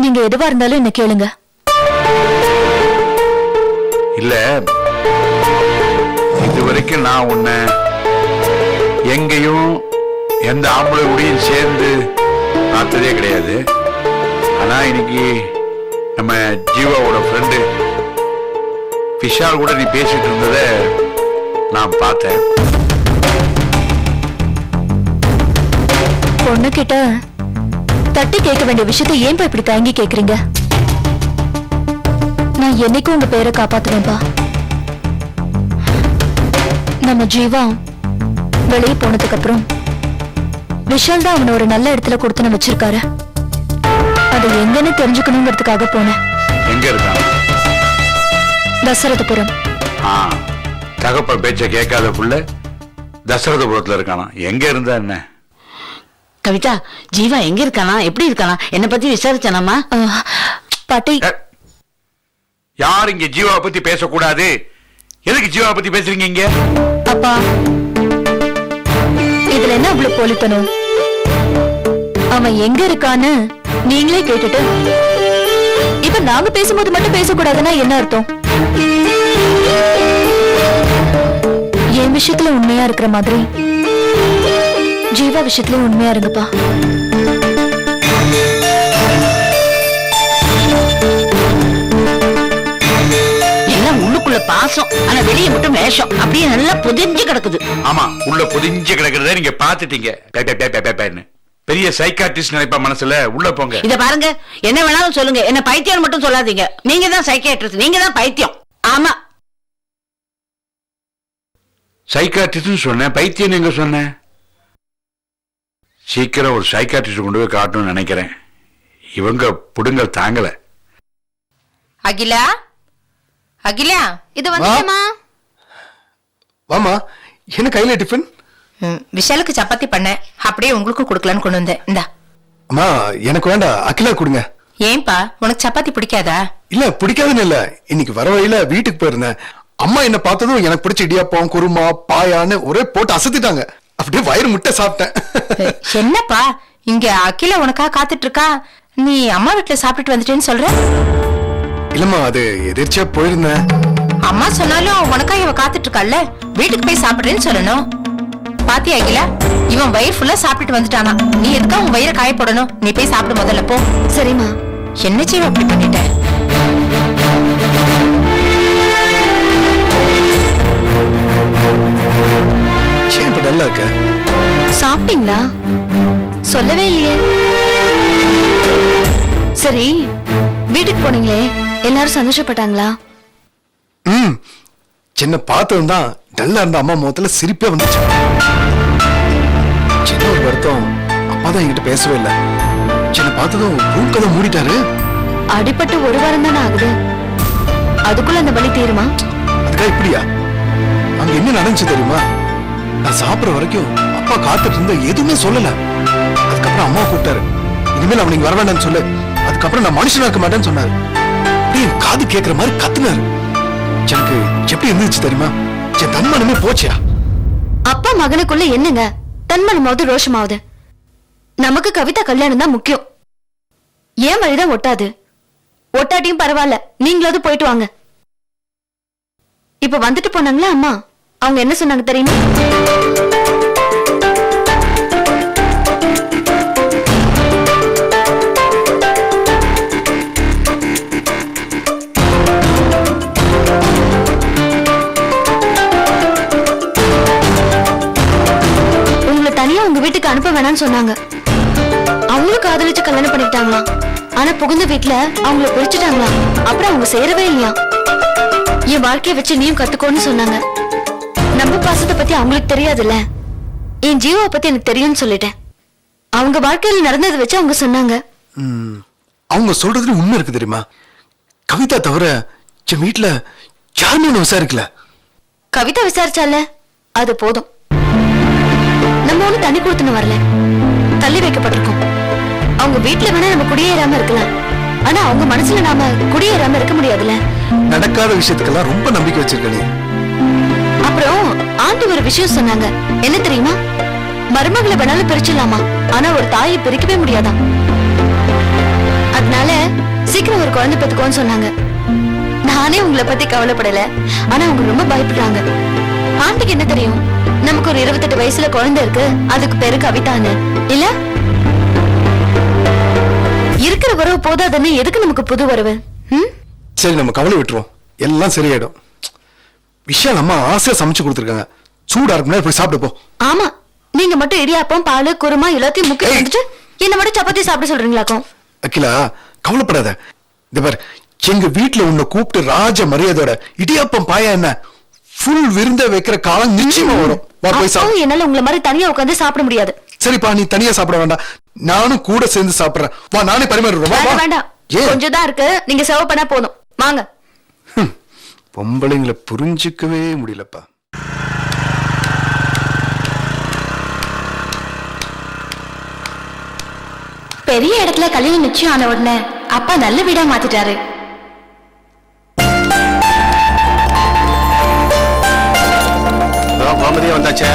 நீங்க எதுவா இருந்தாலும் என்ன கேளுங்க. இல்ல, இதுவரைக்கும் நான் உன்னை எங்கேயும் எந்த ஆம்பளை கூடயும் சேர்ந்து பார்த்ததே கிடையாது. ஆனா இன்னைக்கு நம்ம ஜீவாவோட ஃப்ரெண்டு விஷால் கூட நீ பேசிட்டு இருந்தத நான் பார்த்தேன். பொண்ணு கிட்ட தட்டி கேட்க வேண்டிய விஷயத்தை ஏன் இப்படி தயங்கி கேக்குறீங்க? நான் என்னைக்கும் உங்க பேரை காப்பாத்துவேன்பா. நம்ம ஜீவா வெளியே போனதுக்கு அப்புறம் விஷால் தான் அவனை ஒரு நல்ல இடத்துல கொடுத்து வச்சிருக்காரு. அது எங்கன்னு தெரிஞ்சுக்கணுங்கிறதுக்காக போனேன். எங்க இருக்கான்? தசரதபுரம். தகப்ப பேச்ச கேட்காத புள்ள தசரதபுரத்துல இருக்கானா? எங்க இருந்தா என்ன? கவிதா, ஜீவா எங்க இருக்கானா, எப்படி இருக்கானா, என்ன பத்தி விசாரிச்சானாமா? பாட்டி, யார் இங்க ஜீவாவை பத்தி பேசக்கூடாது? எதுக்கு ஜீவாவை பத்தி பேசுறீங்க இங்க? அப்பா, இதுல என்ன அவ்வளவு போலித்தனும்? அவன் எங்க இருக்கான்னு நீங்களே கேட்டுட்டு இப்ப நாங்க பேசும்போது மட்டும் பேசக்கூடாதுன்னா என்ன அர்த்தம்? என் விஷயத்துல உண்மையா இருக்கிற மாதிரி ஜீவா விஷயத்துல உண்மையா இருங்கப்பா. எல்லாம் உள்ளுக்குள்ள பாசம், ஆனா வெளியே மட்டும் வேஷம். அப்படியே நல்லா புதிஞ்சு கிடக்குது. ஆமா, உள்ள புதிஞ்சு கிடக்கிறத நீங்க பாத்துட்டீங்க. பெரிய சைக்காட்ரிஸ்ட் நினைப்பா மனசுல. உள்ள போங்க. இத பாருங்க, என்ன வேணாலும் சொல்லுங்க, என்ன பைத்தியம் மட்டும் சொல்லாதீங்க. நீங்க தான் சைக்காட்ரிஸ்ட், நீங்க தான் பைத்தியம். ஆமா, சைக்காட்ரிஸ்ட் சொன்னேன், பைத்தியம் எங்க சொன்னேன்? சீக்கிரம் ஒரு சைக்காட்ரிஸ்ட் கொண்டு போய் காட்டணும்னு நினைக்கிறேன். இவங்க புடுங்கல் தாங்கல. அகிலா, அகிலா, இது வந்துமா? வாமா, என்ன கையில டிஃபன்? விஷாலுக்கு சப்பாத்தி பண்ணேன், அப்படியே உங்களுக்கும் கொடுக்கலான்னு கொண்டு வந்தேன். இந்தா. அம்மா, எனக்கு வேண்டாம், அகிலா கொடுங்க. ஏன்பா, உனக்கு சப்பாத்தி பிடிக்காதா? இல்ல, பிடிக்காதுன்னு இல்ல. இன்னைக்கு வர வழியில வீட்டுக்கு போயிருந்தேன். அம்மா என்ன பார்த்ததும் எனக்கு பிடிச்ச இடியாப்பம், குருமா, பாயான்னு ஒரே போட்டு அசத்திட்டாங்க. அப்படியே வயிறு முட்டை சாப்பிட்டேன். என்னப்பா, இங்க அகிலா உனக்கா காத்துட்டு இருக்கா, நீ அம்மா வீட்டுல சாப்பிட்டுட்டு வந்துட்டேன்னு சொல்ற? இல்லம்மா, அது எதிர்ச்சியா போயிருந்தேன். அம்மா சொன்னாலும் உனக்கா இவ காத்துட்டு இருக்கால, வீட்டுக்கு போய் சாப்பிடுறேன்னு சொல்லணும். பாத்தியா அகிலா, இவன் வயிறு ஃபுல்லா சாப்பிட்டுட்டு வந்துட்டானா. நீ எதுக்கா உன் வயிறை காய போடணும்? நீ போய் சாப்பிடு முதல்ல, போ. சரிம்மா. என்ன செய்வ அப்படி பண்ணிட்ட? இப்ப நல்லா இருக்க. சாப்பிட்டீங்களா? சொல்லவே இல்லையே. சரி, வீட்டுக்கு போனீங்களே, எல்லாரும் சந்தோஷப்பட்டாங்களா? சின்ன பார்த்ததும் தான் டல்லா இருந்த அம்மா முகத்துல சிரிப்பே வந்துச்சு. சின்ன ஒரு வருத்தம், அப்பா தான் என்கிட்ட பேசவே இல்லை. சின்ன பார்த்ததும் ரூம் கதை மூடிட்டாரு. அடிபட்டு ஒரு வாரம் தானே ஆகுது, அதுக்குள்ள அந்த வலி தீருமா? அதுக்காக இப்படியா? அங்க என்ன நடந்துச்சு தெரியுமா? நான் சாப்பிடுற வரைக்கும் அப்பா காத்துட்டு இருந்த எதுவுமே சொல்லல. அதுக்கப்புறம் அம்மா கூப்பிட்டாரு, இனிமேல் அவன் நீங்க வர வேண்டாம்னு சொல்லு. அதுக்கப்புறம் நான் மனுஷனா இருக்க மாட்டேன்னு சொன்னாரு. காது கேட்கிற மாதிரி கத்துனாரு. எனக்கு எப்படி இருந்துச்சு தெரியுமா? என் தன்மானமே போச்சியா? அப்பா மகனுக்குள்ள என்னங்க தன்மானமாவது ரோஷமாவது? நமக்கு கவிதா கல்யாணம் தான் முக்கியம். ஏன் வழிதான் ஒட்டாது. ஒட்டாட்டியும் பரவாயில்ல, நீங்களாவது போயிட்டு வாங்க. இப்ப வந்துட்டு போனாங்களா அம்மா? அவங்க என்ன சொன்னாங்க தெரியுமா? உங்களை தனியா உங்க வீட்டுக்கு அனுப்ப வேணாம்னு சொன்னாங்க. அவங்களும் காதலிச்சு கல்யாணம் பண்ணிக்கிட்டாங்களாம். ஆனா புகுந்த வீட்டுல அவங்கள பிரிச்சுட்டாங்களா. அப்புறம் அவங்க சேரவே இல்லையா. என் வாழ்க்கைய வச்சு நீயும் கத்துக்கோன்னு சொன்னாங்க. நம்ம பாசத்தை பத்தி அவங்களுக்கு தெரியாதுல்ல, என் ஜீவாவை பத்தி எனக்கு தெரியும்னு சொல்லிட்டேன். அவங்க வாழ்க்கையில நடந்ததை வச்சு அவங்க சொன்னாங்க. அவங்க சொல்றதுல உண்மை இருக்கு தெரியுமா? கவிதா தவிர என் வீட்டுல யாருமே விசாரிக்கல. கவிதா விசாரிச்சால அது போதும். நம்ம ஒண்ணு தண்ணி கொடுத்துன்னு வரல, தள்ளி வைக்கப்பட்டிருக்கோம். அவங்க வீட்டுல வேணா நம்ம குடியேறாம இருக்கலாம், ஆனா அவங்க மனசுல நாம குடியேறாம இருக்க முடியாதுல்ல. நடக்காத விஷயத்துக்கெல்லாம் ரொம்ப நம்பிக்கை வச்சிருக்க நீ. அப்புறம் ஆண்டி ஒரு விஷயம் சொன்னாங்க, என்ன தெரியுமா? மருமகளை வேணாலும் பிரிச்சிடலாமா, ஆனா ஒரு தாயை பிரிக்கவே முடியாதான். அதனால அதனால சீக்கிரம் ஒரு குழந்தை பெத்துக்கோன்னு சொன்னாங்க. நானே உங்களை பத்தி கவலைப்படல, ஆனா அவங்க ரொம்ப பயப்படுறாங்க. ஆண்டிக்கு என்ன தெரியும், நமக்கு ஒரு 28 வயசுல குழந்தை இருக்கு, அதுக்கு பேரு கவிதான்னு இல்ல? இருக்கிற வரவு போதாதுன்னு எதுக்கு நமக்கு புது வரவு? சரி நம்ம கவலை விட்டுருவோம், எல்லாம் சரியாயிடும். விஷயம் அம்மா ஆசையா சமைச்சு கொடுத்துருக்காங்க, சூடா இருக்குன்னா போய் சாப்பிட்டு போ. ஆமா, நீங்க மட்டும் இடியாப்பம் பால் குருமா எல்லாத்தையும் முக்கி வந்துட்டு என்ன மட்டும் சப்பாத்தி சாப்பிட சொல்றீங்களாக்கும்? அகிலா கவலைப்படாத. இந்த பார், எங்க வீட்டுல உன்னை கூப்பிட்டு ராஜ மரியாதையோட இடியாப்பம் பாயா என்ன ஃபுல் விருந்த வைக்கிற காலம் நிச்சயமா வரும். வா போய் சாப்பிடு. என்னால உங்களை மாதிரி தனியா உட்கார்ந்து சாப்பிட முடியாது. சரிப்பா, நீ தனியா சாப்பிட வேண்டாம், நானும் கூட சேர்ந்து சாப்பிடுறேன். வா, நானே பரிமாறுறேன். வேண்டாம், கொஞ்சம் தான் இருக்கு, நீங்க சர்வ் பண்ணா போதும். வாங்க. பொம்பளைங்களை புரிஞ்சுக்கவே முடியலப்பா. பெரிய இடத்துல கல்யாணம் நிச்சயம் ஆன உடனே அப்பா நல்ல வீடா மாத்திட்டாரு. கோமதியா வந்தாச்சே.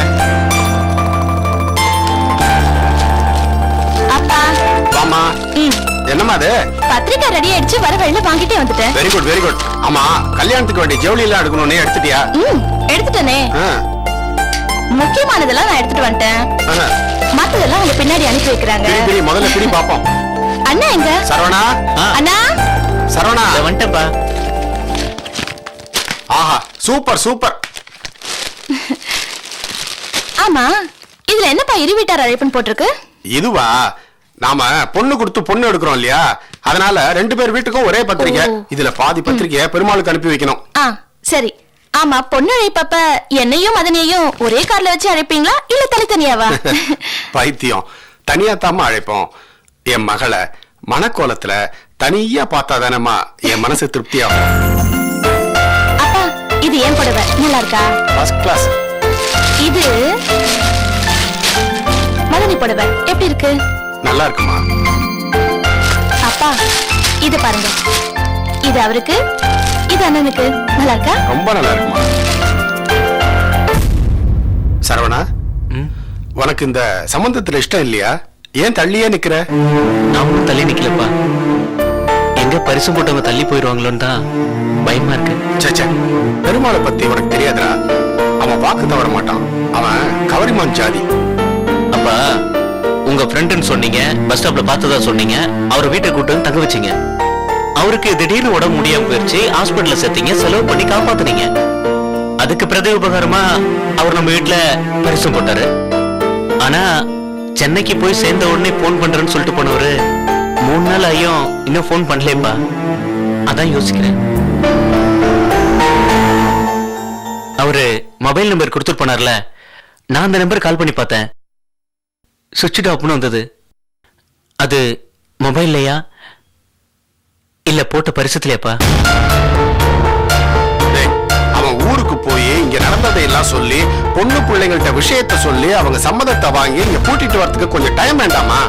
அப்பா வாமா. என்னம்மா அது? பத்திரிக்கை ரெடி ஆயிடுச்சு, வர வழியில வாங்கிட்டே வந்துட்டேன். Very good very good. ஆமா, கல்யாணத்துக்கு வேண்டிய ஜவுளி எல்லாம் எடுக்கணும், எடுத்துட்டியா? எடுத்துட்டேனே. முக்கியமானதெல்லாம் நான் எடுத்துட்டு வந்துட்டேன். மத்ததெல்லாம் உங்க பின்னாடி அனுப்பி வைக்கிறாங்க. முதல்ல பிடி பாப்போம். அண்ணா எங்க? சரவணா. அண்ணா சரவணா வந்துட்டேன்ப்பா. ஆஹா, சூப்பர் சூப்பர். ஆமா, இதுல என்னப்பா இரு வீட்டார் அழைப்புன்னு போட்டிருக்கு? இதுவா, நாம பொண்ணு கொடுத்து பொண்ணு எடுக்கிறோம் இல்லையா, அதனால 2 பேர் வீட்டுக்கும் ஒரே பத்திரிக்கை. இதுல பாதி பத்திரிக்கை பெருமாளுக்கு அனுப்பி வைக்கணும். சரி. ஆமா, பொண்ணு அழைப்பப்ப என்னையும் மதனையும் ஒரே கார்ல வச்சு அழைப்பீங்களா இல்ல தனித்தனியாவா? பைத்தியம், தனியா தாமா அழைப்போம். என் மகளை மனக்கோலத்துல தனியா பார்த்தா தானம்மா என் மனசு திருப்தியாகும். அப்பா, இது ஏன் புடவை நல்லா இருக்கா? First class. இது மதனி புடவை எப்படி இருக்கு? நல்லா இருக்குமா? அப்பா, இது பாருங்க, இது அவருக்கு, இது அண்ணனுக்கு. நல்லா இருக்கா? ரொம்ப நல்லா இருக்குமா? சரவணா, உனக்கு இந்த சம்பந்தத்துல இஷ்டம் இல்லையா? ஏன் தள்ளியே நிக்கிற? நாமளும் தள்ளி நிக்கலப்பா, எங்க பரிசு போட்டவங்க தள்ளி போயிருவாங்களோன்னு தான் பயமா இருக்கு. சச்சா, பெருமாளை பத்தி உனக்கு தெரியாதா? அவன் வாக்கு தவற மாட்டான், அவன் கவரிமான் ஜாதி. அப்பா, உங்க ஃப்ரெண்டுன்னு சொன்னீங்க, பஸ் ஸ்டாப்ல பார்த்ததா சொன்னீங்க, அவர் வீட்டை கூட்டு வந்து தங்க வச்சீங்க. அவருக்கு திடீர்னு உடம்பு முடியாம போயிருச்சு, ஹாஸ்பிட்டல்ல சேர்த்தீங்க, செலவு பண்ணி காப்பாத்துனீங்க. அதுக்கு பிரதி உபகாரமா அவர் நம்ம வீட்டுல பரிசு போட்டாரு. ஆனா சென்னைக்கு போய் சேர்ந்த உடனே போன் பண்றேன்னு சொல்லிட்டு போனவரு 3 நாள் ஆயும் இன்னும் போன் பண்ணலேப்பா. அதான் யோசிக்கிறேன். அவரு மொபைல் நம்பர் கொடுத்துட்டு போனார்ல, நான் அந்த நம்பர் கால் பண்ணி பார்த்தேன், சுவிட்ச் ஆஃப்னு வந்தது. அது மொபைல்லையா இல்ல போட்ட பரிசத்துலயாப்பா? அவன் ஊருக்கு போய் இங்க நடந்ததை எல்லாம் சொல்லி பொண்ணு பிள்ளைங்கள்ட்ட விஷயத்த சொல்லி அவங்க சம்மதத்தை வாங்கி இங்க கூட்டிட்டு வரதுக்கு கொஞ்சம் டைம் வேண்டாமா?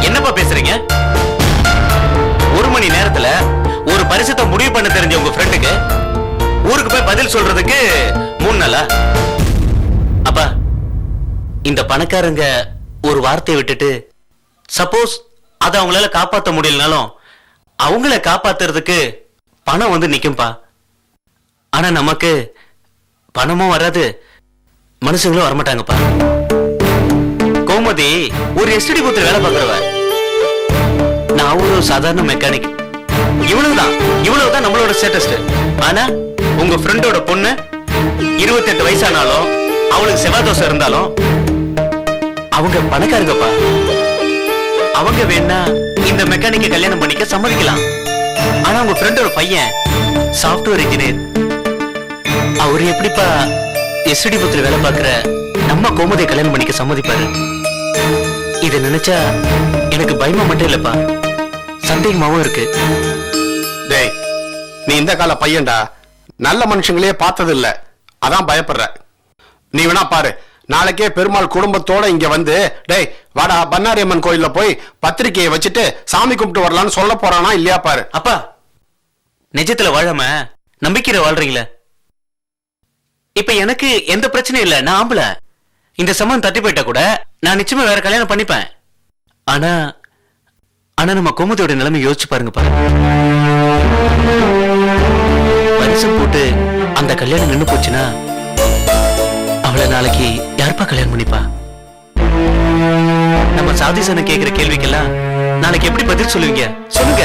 என்னப்பா பேசுறீங்க? 1 மணி நேரத்துல ஒரு பரிசத்தை முடிவு பண்ண தெரிஞ்ச உங்க ஃப்ரெண்டுக்கு ஊருக்கு போய் பதில் சொல்றதுக்கு 3 நாளா? அப்பா, இந்த பணக்காரங்க ஒரு வார்த்தையை விட்டுட்டு சப்போஸ் அதை அவங்களால காப்பாற்ற முடியலனாலும் அவங்கள காப்பாத்துறதுக்கு பணம் வந்து நிக்கும்பா. ஆனா நமக்கு பணமும் வராது, மனுஷங்களும் வரமாட்டாங்கப்பா. கோமதி ஒரு எஸ்டிடி பூத்துல வேலை பார்க்கறவ, நான் ஒரு சாதாரண மெக்கானிக். இவ்வளவுதான் நம்மளோட ஸ்டேட்டஸ். ஆனா உங்க ஃப்ரெண்டோட பொண்ணு 28 வயசானாலும் அவளுக்கு செவ்வாதோஷம் இருந்தாலும் அவங்க பணக்காரங்கப்பா. அவங்க வேணா இந்த மெக்கானிக்க கல்யாணம் பண்ணிக்க சம்மதிக்கலாம். ஆனா உங்க ஃப்ரெண்டோட பையன் சாஃப்ட்வேர் இன்ஜினியர். அவரு எப்படிப்பா எஸ்டி புத்துல வேலை பார்க்கிற நம்ம கோமதியை கல்யாணம் பண்ணிக்க சம்மதிப்பாரு? இதை நினைச்சா எனக்கு பயமா மட்டும் இல்லப்பா, சந்தேகமாவும் இருக்கு. டேய், நீ இந்த கால பையன்டா, நல்ல மனுஷங்களே பார்த்தது இல்ல, அதான் பயப்படுற. நீ வேணா பாரு, நாளைக்கே பெருமாள் குடும்பத்தோட இங்க வந்து, டேய் வாடா பன்னாரி அம்மன் கோயில்ல போய் பத்திரிக்கையை வச்சுட்டு சாமி கும்பிட்டு வரலான்னு சொல்ல போறானா இல்லையா பாரு. அப்பா, நிஜத்துல வாழாம நம்பிக்கையில வாழ்றீங்களே, இப்ப எனக்கு எந்த பிரச்சனையும் இல்ல, நான் ஆம்பளை. இந்த சம்மந்தம் தட்டி போயிட்டா கூட நான் நிச்சயமா வேற கல்யாணம் பண்ணிப்பேன். ஆனா ஆனா நம்ம கோமதியோட நிலைமை யோசிச்சு பாருங்க. வருஷம் போட்டு அந்த கல்யாணம் நின்னு போச்சுன்னா அவளை நாளைக்கு யாருப்பா கல்யாணம் பண்ணிப்பா? நம்ம சாதிசன கேக்குற கேள்விக்கெல்லாம் நாளைக்கு எப்படி பதில் சொல்லுவீங்க சொல்லுங்க.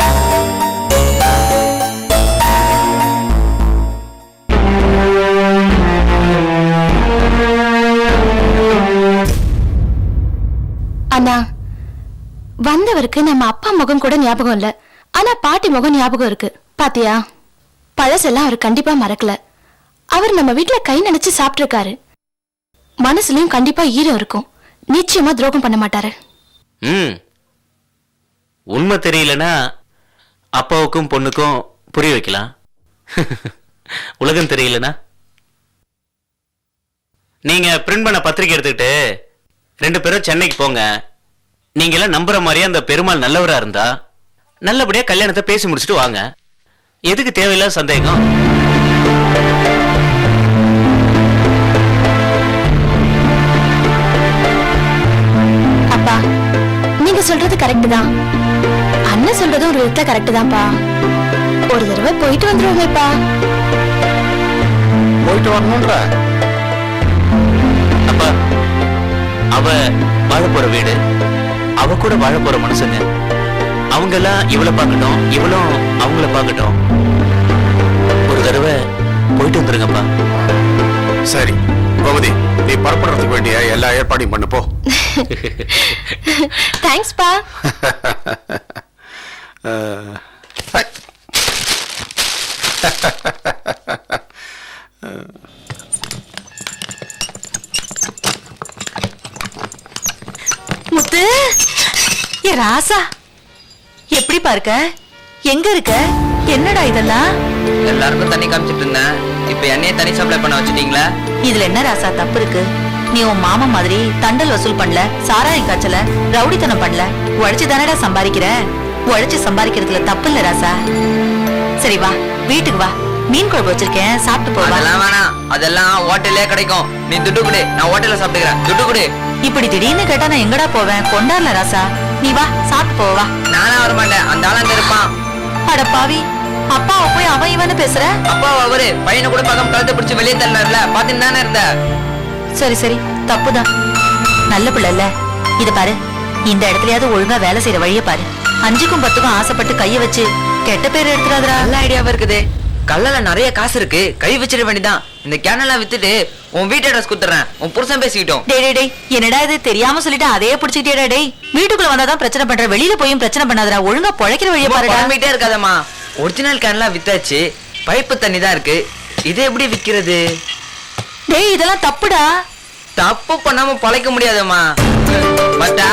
அண்ணா, வந்தவருக்கு நம்ம அப்பா முகம் கூட ஞாபகம் இல்ல, ஆனா பாட்டி முகம் ஞாபகம் இருக்கு. பாத்தியா, பழசெல்லாம் அவர் கண்டிப்பா மறக்கல. அவர் நம்ம வீட்டுல கை நினைச்சு சாப்பிட்டிருக்காரு. மனசுலயும் கண்டிப்பா ஈரம் இருக்கும். நிச்சயமா துரோகம் பண்ண மாட்டாரு. உண்மை தெரியலனா அப்பாவுக்கும் பொண்ணுக்கும் புரிய வைக்கலாம். உலகம் தெரியலனா நீங்க பிரிண்ட் பண்ண பத்திரிக்கை எடுத்துக்கிட்டு 2 பேரும் சென்னைக்கு போங்க. நீங்க எல்லாம் நம்புற மாதிரியே அந்த பெருமாள் நல்லவரா இருந்தா நல்லபடியா கல்யாணத்தை பேசி முடிச்சுட்டு வாங்க. எதுக்கு தேவையில்லாத சந்தேகம்? அப்பா, நீங்க சொல்றது கரெக்ட் தான். அண்ணன் சொல்றதும் ஒரு விதத்துல கரெக்ட் தான்ப்பா. ஒரு தடவை போயிட்டு வந்துருவோமேப்பா. போயிட்டு வரணும்ன்ற அப்பா, அவ வாழ போற வீடு, அவ கூட வாழ போற மனுஷங்க, அவங்க எல்லாம் இவளை பார்க்கட்டும், இவளும் அவங்கள பார்க்கட்டும். ஒரு தடவை போயிட்டு வந்துருங்கப்பா. சரி கோமதி, நீ புறப்படுறதுக்கு வேண்டிய எல்லா ஏற்பாடையும் பண்ணு போ. தேங்க்ஸ் பா. முத்து, ஏ ராசா, எப்படி பார்க்க? எங்க இருக்க? என்னடா இதெல்லாம்? எல்லாருக்கும் தண்ணி காமிச்சிட்டு இருந்தேன். இப்ப என்னையே தண்ணி சப்ளை பண்ண வச்சுட்டீங்களா? இதுல என்ன ராசா தப்பு இருக்கு? நீ உன் மாமா மாதிரி தண்டல் வசூல் பண்ணல, சாராயம் காய்ச்சல, ரவுடித்தனம் பண்ணல. உழைச்சு தானடா சம்பாதிக்கிற. உழைச்சு சம்பாதிக்கிறதுல தப்பு இல்ல ராசா. சரி வா, வீட்டுக்கு வா. மீன் குழம்பு வச்சிருக்கேன், சாப்பிட்டு போவா. அதெல்லாம் வேணாம், அதெல்லாம் ஹோட்டல்லே கிடைக்கும். நீ துட்டு கொடு, நான் ஹோட்டல்ல சாப்பிட்டுக்கிறேன். துட்டு கொடு. இப்படி திடீர்னு கேட்டா நான் எங்கடா போவேன்? கொண்டாடல ராசா. நீ வா, சாப்பிட்டு போவா. நானா வர மாட்டேன், அந்த ஆள் அங்க இருப்பான். அட பாவி, அப்பாவை போய் அவன் இவன்னு பேசுற? அப்பா அவரு பையனை கூட பக்கம் கழுத்தை பிடிச்சு வெளியே தள்ளாருல, பாத்துன்னு தானே இருந்த. சரி சரி, தப்புதான். நல்ல பிள்ளை இல்ல. இத பாரு, இந்த இடத்துலயாவது ஒழுங்கா வேலை செய்யற வழிய பாரு. 5க்கும் 10க்கும் ஆசைப்பட்டு கைய வச்சு கெட்ட பேர் எடுத்துறாதரா. நல்ல ஐடியாவா இருக்குது. கல்லல நிறைய காசு இருக்கு, கை வச்சிட வேண்டியதான். இந்த கேனெல்லாம் வித்துட்டு உன் வீட்டு அட்ரஸ் குடுத்துறேன். உன் புருஷன் பேசிக்கிட்டோம். டேய், என்னடா இது தெரியாம சொல்லிட்டு அதையே புடிச்சிட்டேடா. டேய், வீட்டுக்குள்ள வந்தாதான் பிரச்சனை பண்ற, வெளியில போயும் பிரச்சனை பண்ணாதடா. ஒழுங்கா பொழைக்கிற வழிய பாருடா. குழம்பிட்டே இருக்காதம்மா. ஒரிஜினல் கேன்லாம் வித்தாச்சு, பைப்பு தண்ணி தான் இருக்கு. இதை எப்படி விக்கிறது? டேய், இதெல்லாம் தப்புடா. தப்பு பண்ணாம பழைக்க முடியாதம்மா. பட்டா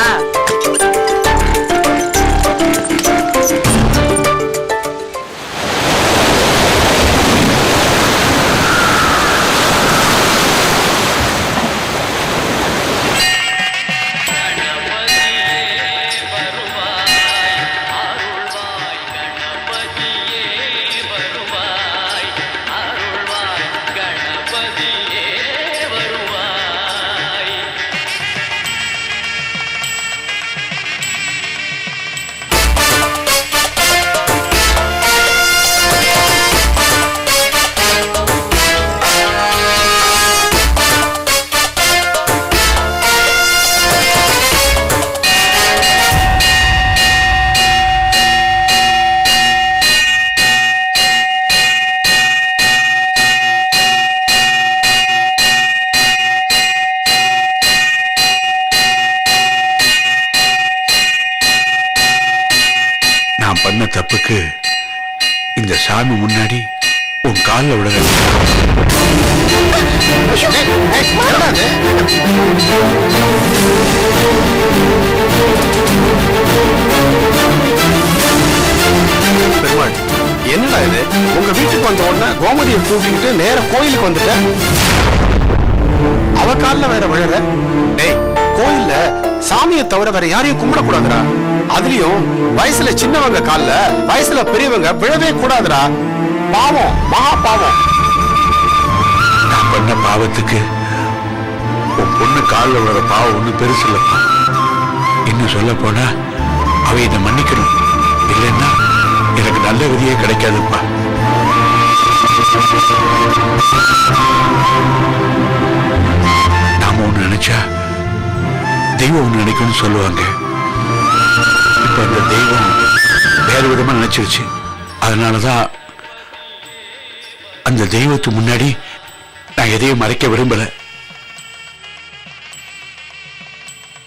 பண்ண தப்புக்கு இந்த சாமி முன்னாடி உன் காலில் விட பெருமாள், என்னடா இது? உங்க வீட்டுக்கு வந்த உடனே கோமதியை தூக்கிட்டு நேர கோயிலுக்கு வந்துட்ட. அவ கால்ல வேற விழற. டேய், கோயில்ல சாமியை தவிர வேற யாரையும் கும்பிடக்கூடாதுடா. அதுலயும் வயசுல சின்னவங்க கால்ல வயசுல பெரியவங்க விழவே கூடாதுடா. பாவம், மகா பாவம். நான் பண்ண பாவத்துக்கு உன் பொண்ணு காலில் விழுற பாவம் ஒண்ணு பெருசு இல்லப்பா. இன்னும் சொல்ல போனா அவ இதை மன்னிக்கணும், இல்லைன்னா எனக்கு நல்ல விதியே கிடைக்காதுப்பா. நாம ஒண்ணு நினைச்சா தெய்வம் ஒண்ணு நினைக்கும்னு சொல்லுவாங்க. இப்ப அந்த தெய்வம் வேறு விதமா நினைச்சிருச்சு. அதனாலதான் அந்த தெய்வத்துக்கு முன்னாடி நான் எதையும் மறைக்க விரும்பல.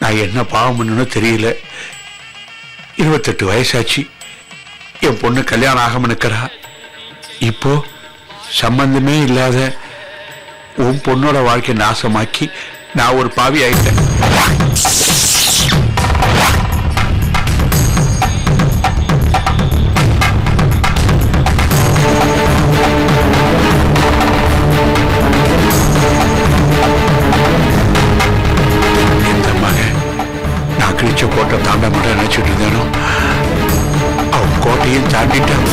நான் என்ன பாவம் பண்ணணும் தெரியல. 28 வயசாச்சு, என் பொண்ணு கல்யாணம் ஆகாம நிக்கிறா. இப்போ சம்பந்தமே இல்லாத உன் பொண்ணோட வாழ்க்கையை நாசமாக்கி நான் ஒரு பாவி ஆயிட்டேன். எந்த மகன் நான் கிழிச்ச கோட்டை தாண்ட மட்டும் நினைச்சிட்டு இருந்தேனோ அவன் கோட்டையும் தாண்டிட்டான்.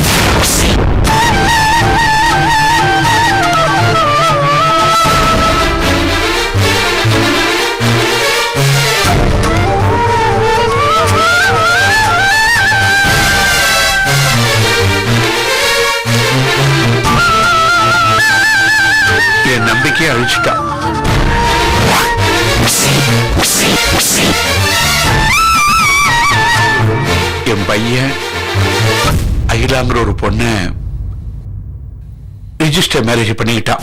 என் நம்பிக்கையை அழிச்சிட்டான். என் பையன் அகிலாங்கிற ஒரு பொண்ண ரிஜிஸ்டர் மேரேஜ் பண்ணிக்கிட்டான்.